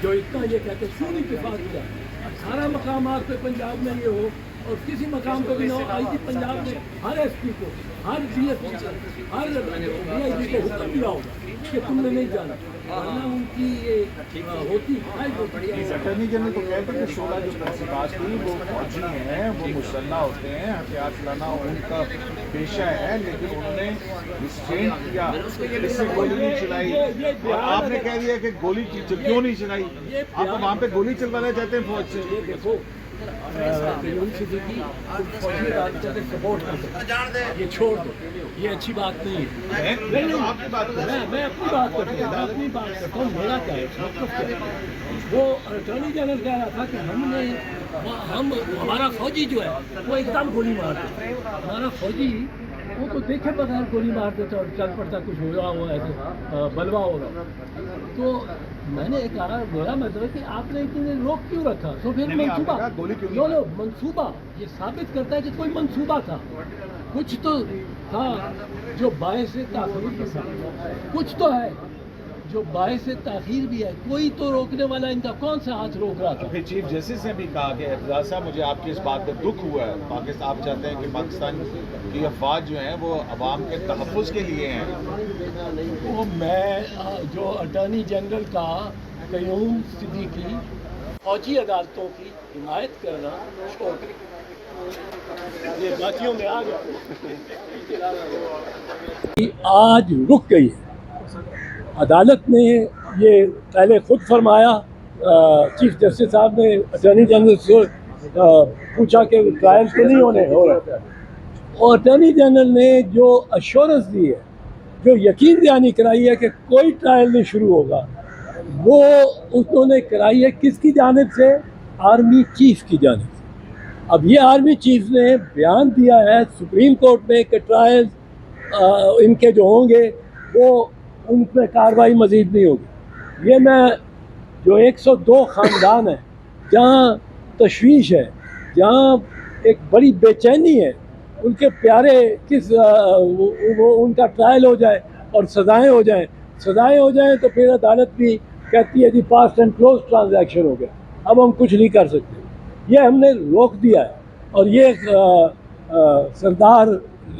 जो इतना ये कहते हैं क्यों नहीं इत्तेफाक किया। 18 मकामात पे पंजाब में ये हो और किसी मकाम पर भी ना हो। आई जी पंजाब में हर एसपी को, हर डीएसपी को, हर डीआईजी को हुक्म दिया होगा कि तुमने नहीं जाना, वरना उनकी ये होती अटर्नी जनरल तो कहते हैं कि 16 जो तहसीबात थी वो फौजी हैं, वो मुसल्ला होते हैं, हथियार चलाना उनका पेशा है, लेकिन उन्होंने रिस्ट्रेंट किया, इससे गोली नहीं चलाई। और आपने कह दिया कि गोली क्यों नहीं चलाई, आप वहाँ पे गोली चलवाना चाहते हैं फौज से। ये देखो सिद्दीकी फौजी अदालतों से सपोर्ट कर सकते, ये छोड़ दो, ये अच्छी बात नहीं है। नहीं, आपकी बात कर रहे हैं। मैं अपनी बात करता हूँ, मैं अपनी बात करता हूँ। मेरा क्या है मतलब क्या है, वो अटॉर्नी जनरल कह रहा था कि हमारा फौजी जो है वो एकदम गोली मार दे। हमारा फौजी वो तो देखे बगैर गोली मार देता और चल पड़ता, कुछ हो रहा हो ऐसे बलवा हो रहा। तो मैंने कहा मेरा मतलब है कि आपने इतने रोक क्यों रखा। तो फिर मंसूबा लो मंसूबा ये साबित करता है कि कोई मंसूबा था, कुछ तो था जो बायस ताख़ीर था, कुछ तो है जो बायस ताख़ीर भी है। कोई तो रोकने वाला इनका कौन सा हाथ रोक रहा था। फिर चीफ जस्टिस ने भी कहा कि एतजाज़ साहब मुझे आपकी इस बात पर दुख हुआ है, पाकिस्तान आप चाहते हैं कि पाकिस्तान की अफवाज जो हैं वो अवाम के तहफ़्फ़ुज़ के लिए हैं। वो मैं जो अटॉर्नी जनरल का क़य्यूम सिद्दीकी फौजी अदालतों की हिमायत करना छोड़ दें, ये बातियों में आ गया। आज रुक गई है अदालत ने, ये पहले खुद फरमाया, चीफ जस्टिस साहब ने अटॉर्नी जनरल से पूछा कि ट्रायल तो नहीं हो रहा, और अटॉर्नी जनरल ने जो अश्योरेंस दी है, जो यकीन दहानी कराई है कि कोई ट्रायल नहीं शुरू होगा, वो उन्होंने कराई है किसकी जानिब से, आर्मी चीफ की जानिब से। अब ये आर्मी चीफ ने बयान दिया है सुप्रीम कोर्ट में कि ट्रायल इनके जो होंगे वो उन पर कार्रवाई मज़ीद नहीं होगी। ये मैं जो 102 ख़ानदान है जहाँ तशवीश है, जहाँ एक बड़ी बेचैनी है, उनके प्यारे वो उनका ट्रायल हो जाए और सज़ाएँ हो जाएँ तो फिर अदालत भी कहती है जी पास्ट एंड क्लोज ट्रांजैक्शन हो गया, अब हम कुछ नहीं कर सकते। ये हमने रोक दिया है। और ये सरदार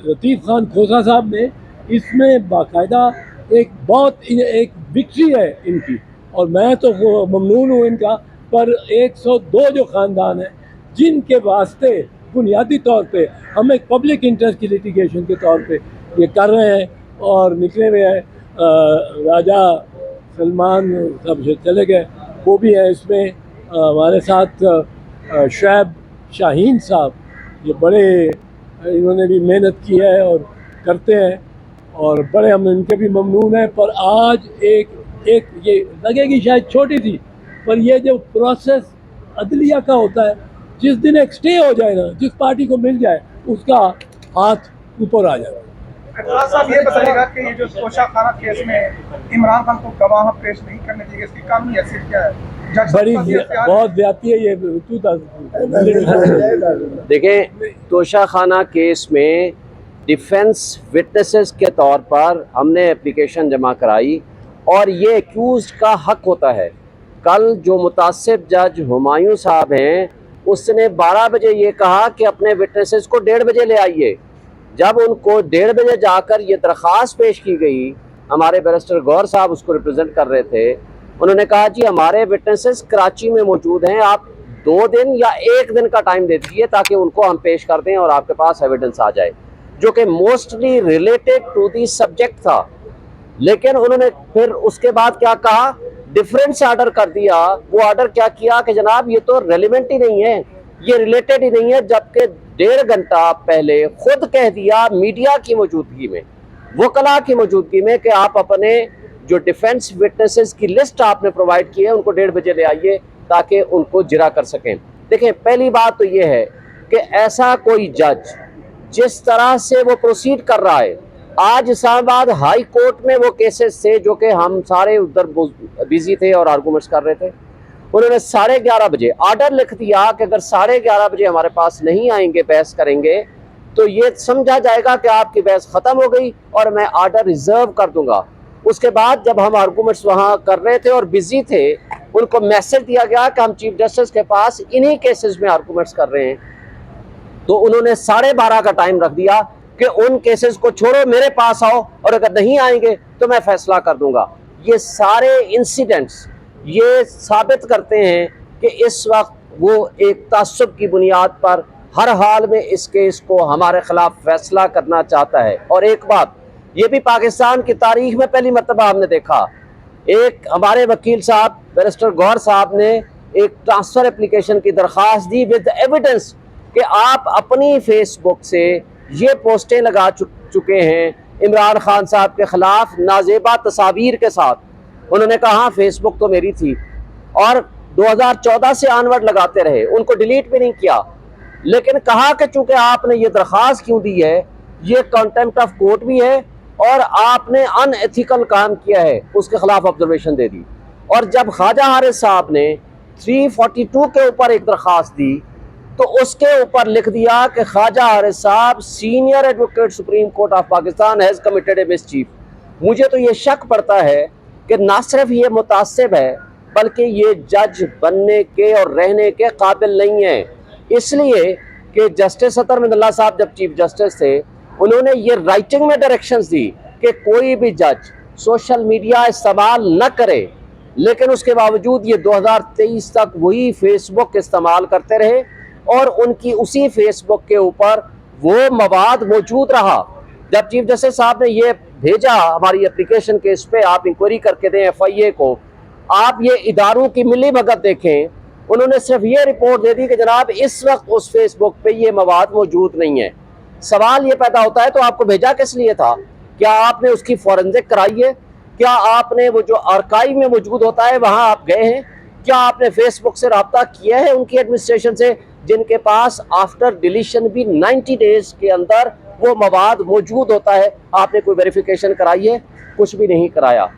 लतीफ़ खान खोसा साहब ने इसमें बाकायदा एक विक्ट्री है इनकी, और मैं तो ममनून हूँ इनका। पर 102 जो ख़ानदान हैं जिनके वास्ते बुनियादी तौर पे हम एक पब्लिक इंटरेस्ट की लिटिगेशन के तौर पे ये कर रहे हैं और निकले हुए हैं। राजा सलमान सब चले गए, वो भी है इसमें। हमारे साथ शुएब शाहीन साहब, ये बड़े इन्होंने भी मेहनत की है और करते हैं, और बड़े हम इनके भी ममनून हैं। पर आज एक ये लगेगी शायद छोटी थी, पर ये जो प्रोसेस अदलिया का होता है, जिस दिन एक स्टे हो जाए ना, जिस पार्टी को मिल जाए उसका हाथ ऊपर आ जाए। एतजाज़ साहब ये बताइएगा कि ये जो तोशा खाना केस में इमरान खान को गवाह पेश नहीं करने चाहिए, इसकी कानूनी हैसियत क्या है? बड़ी बहुत ज्यादती है ये। देखें, तोशा खाना केस में डिफेंस विटनेसेस के तौर पर हमने एप्लीकेशन जमा कराई और ये एक्यूज का हक होता है। कल जो मुतासिब जज हुमायूं साहब हैं, उसने 12 बजे ये कहा कि अपने विटनेसेस को 1:30 बजे ले आइए। जब उनको 1:30 बजे जाकर ये दरख्वास्त पेश की गई, हमारे बैरिस्टर गौर साहब उसको रिप्रेजेंट कर रहे थे, उन्होंने कहा जी हमारे विटनेसेस कराची में मौजूद हैं, आप 2 दिन या 1 दिन का टाइम दे दीजिए ताकि उनको हम पेश कर दें और आपके पास एविडेंस आ जाए, जो कि mostly related to the subject था। लेकिन उन्होंने फिर उसके बाद क्या कहा, डिफरेंस आर्डर कर दिया। वो आर्डर क्या किया कि जनाब ये तो रेलिवेंट ही नहीं है, ये रिलेटेड ही नहीं है, जबकि 1.5 घंटा पहले खुद कह दिया मीडिया की मौजूदगी में, वकला की मौजूदगी में, कि आप अपने जो डिफेंस विटनेसेस की लिस्ट आपने प्रोवाइड की है उनको 1:30 बजे ले आइए ताकि उनको जिरा कर सकें। देखें, पहली बात तो ये है कि ऐसा कोई जज जिस तरह से वो प्रोसीड कर रहा है, आज इस्लामाबाद हाई कोर्ट में वो केसेस थे जो कि हम सारे उधर बिजी थे और आर्गूमेंट्स कर रहे थे, उन्होंने 11:30 बजे आर्डर लिख दिया कि अगर 11:30 बजे हमारे पास नहीं आएंगे, बहस करेंगे, तो ये समझा जाएगा कि आपकी बहस ख़त्म हो गई और मैं आर्डर रिजर्व कर दूंगा। उसके बाद जब हम आर्गूमेंट्स वहाँ कर रहे थे और बिजी थे, उनको मैसेज दिया गया कि हम चीफ जस्टिस के पास इन्हीं केसेस में आर्गूमेंट्स कर रहे हैं, तो उन्होंने 12:30 का टाइम रख दिया कि उन केसेस को छोड़ो, मेरे पास आओ, और अगर नहीं आएंगे तो मैं फैसला कर दूंगा। ये सारे इंसिडेंट्स ये साबित करते हैं कि इस वक्त वो एक तासुब की बुनियाद पर हर हाल में इस केस को हमारे खिलाफ फैसला करना चाहता है। और एक बात ये भी पाकिस्तान की तारीख में पहली मरतबा हमने देखा, एक हमारे वकील साहब बैरिस्टर गौहर साहब ने एक ट्रांसफ़र एप्लीकेशन की दरख्वास्त दी विद एविडेंस कि आप अपनी फेसबुक से ये पोस्टें लगा चुके हैं इमरान खान साहब के ख़िलाफ़ नाजेबा तस्वीर के साथ। उन्होंने कहा हाँ फेसबुक तो मेरी थी, और 2014 से आनवर्ड लगाते रहे, उनको डिलीट भी नहीं किया, लेकिन कहा कि चूँकि आपने ये दरख्वास्त क्यों दी है, ये कंटेम्प्ट ऑफ कोर्ट भी है और आपने अनएथिकल काम किया है, उसके खिलाफ ऑब्जर्वेशन दे दी। और जब ख्वाजा हारिस साहब ने 342 के ऊपर एक दरख्वास्त दी तो उसके ऊपर लिख दिया कि ख्वाजा हारिस साहब senior advocate supreme court of Pakistan has committed A mischief. मुझे तो ये शक पड़ता है कि ना सिर्फ ये मुतासिब है बल्कि ये जज बनने के और रहने के काबिल नहीं है, इसलिए कि जस्टिस अतर मिनल्ला साहब जब चीफ जस्टिस थे उन्होंने ये राइटिंग में डायरेक्शंस दी कि कोई भी जज सोशल मीडिया इस्तेमाल न करे, लेकिन उसके बावजूद ये 2023 तक वही फेसबुक इस्तेमाल करते रहे और उनकी उसी फेसबुक के ऊपर वो मवाद मौजूद रहा। जब चीफ जस्टिस साहब ने ये भेजा हमारी एप्लीकेशन के इस पे आप इंक्वायरी करके दें FIA को, आप ये इदारों की मिली भगत देखें, उन्होंने सिर्फ ये रिपोर्ट दे दी कि जनाब इस वक्त उस फेसबुक पे ये मवाद मौजूद नहीं है। सवाल ये पैदा होता है तो आपको भेजा किस लिए था? क्या आपने उसकी फॉरेंसिक कराई है? क्या आपने वो जो आर्काइव में मौजूद होता है वहाँ आप गए हैं? क्या आपने फेसबुक से रब्ता किया है उनकी एडमिनिस्ट्रेशन से जिनके पास आफ्टर डिलीशन भी 90 डेज के अंदर वो मवाद मौजूद होता है? आपने कोई वेरिफिकेशन कराई है? कुछ भी नहीं कराया।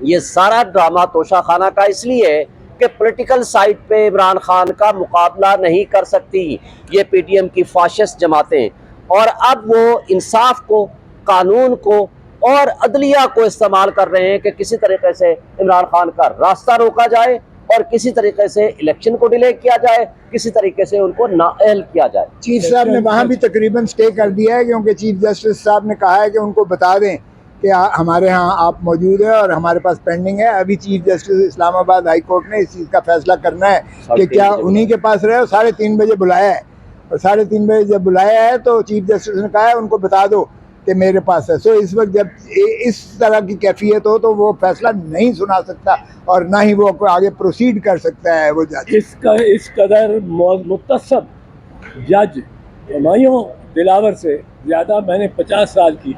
ये सारा ड्रामा तोशा खाना का इसलिए है कि पॉलिटिकल साइड पे इमरान खान का मुकाबला नहीं कर सकती ये PTM की फाशिस्ट जमातें, और अब वो इंसाफ को, कानून को और अदलिया को इस्तेमाल कर रहे हैं कि किसी तरीके से इमरान खान का रास्ता रोका जाए और किसी तरीके से इलेक्शन को डिले किया जाए, किसी तरीके से उनको नाअहल किया जाए। चीफ साहब ने वहाँ भी तकरीबन स्टे कर दिया है, क्योंकि चीफ जस्टिस साहब ने कहा है कि उनको बता दें कि हमारे यहाँ आप मौजूद हैं और हमारे पास पेंडिंग है। अभी chief justice Islamabad high court ने इस चीज़ का फैसला करना है कि क्या उन्हीं के पास रहे, और 3:30 बजे बुलाया है, और 3:30 बजे जब बुलाया है तो चीफ जस्टिस ने कहा है उनको बता दो कि मेरे पास है। सो इस वक्त जब इस तरह की कैफियत हो तो वो फैसला नहीं सुना सकता और ना ही वो आगे प्रोसीड कर सकता है वो जज। इस कदर मुत्तसब जज हुमायूं दिलावर से ज़्यादा मैंने 50 साल की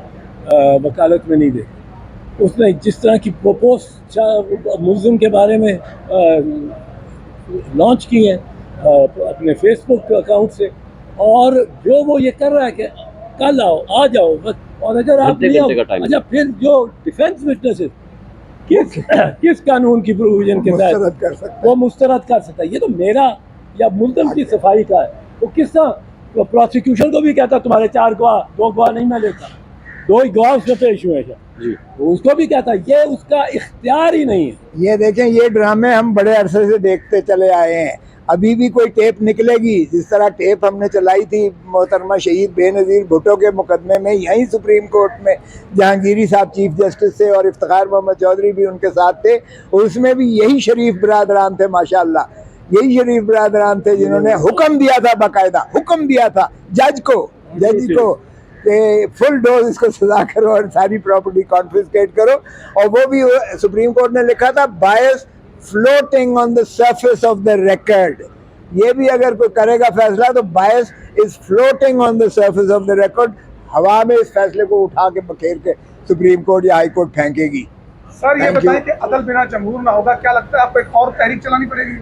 वकालत में नहीं देखी। उसने जिस तरह की पोस्ट मुल्ज़िम के बारे में लॉन्च की है अपने फेसबुक अकाउंट से, और जो वो ये कर रहा है कि कल आओ, आ जाओ बस, और अगर आप नहीं आओ, अच्छा फिर जो डिफेंस विटनेसेस किस कानून की प्रोविजन के तहत वो मुस्तरद कर सकता है? ये तो मेरा या मुल्ज़िम की सफाई का है। वो किस तरह तो प्रोसिक्यूशन को भी कहता तुम्हारे 4 गवाह 2 गवाह नहीं मैं लेता, 2 ही गवाह उसमें पेश हुए हैं, उसको भी कहता ये उसका इख्तियार ही नहीं है। ये देखें, ये ड्रामे हम बड़े अरसे से देखते चले आए हैं। अभी भी कोई टेप निकलेगी, जिस तरह टेप हमने चलाई थी मोहतरमा शहीद बेनज़ीर भुट्टो के मुकदमे में, यहीं सुप्रीम कोर्ट में जहांगीरी साहब चीफ जस्टिस थे और इफ्तिखार मोहम्मद चौधरी भी उनके साथ थे, उसमें भी यही शरीफ बरादरान थे, माशाअल्लाह यही शरीफ बरादरान थे जिन्होंने हुक्म दिया था, बाकायदा हुक्म दिया था जज को कि फुल डोज इसको सजा करो और सारी प्रॉपर्टी कॉन्फिस्केट करो। और वो भी सुप्रीम कोर्ट ने लिखा था bias floating on the surface of the record. ये भी अगर कोई करेगा फैसला तो bias is floating on the surface of the record, हवा में इस फैसले को उठा के बखेर के सुप्रीम कोर्ट या हाई कोर्ट फेंकेगी। सर ये बताएं कि अदल बिना जमहूर ना होगा, क्या लगता है आपको एक और तहरीक चलानी पड़ेगी?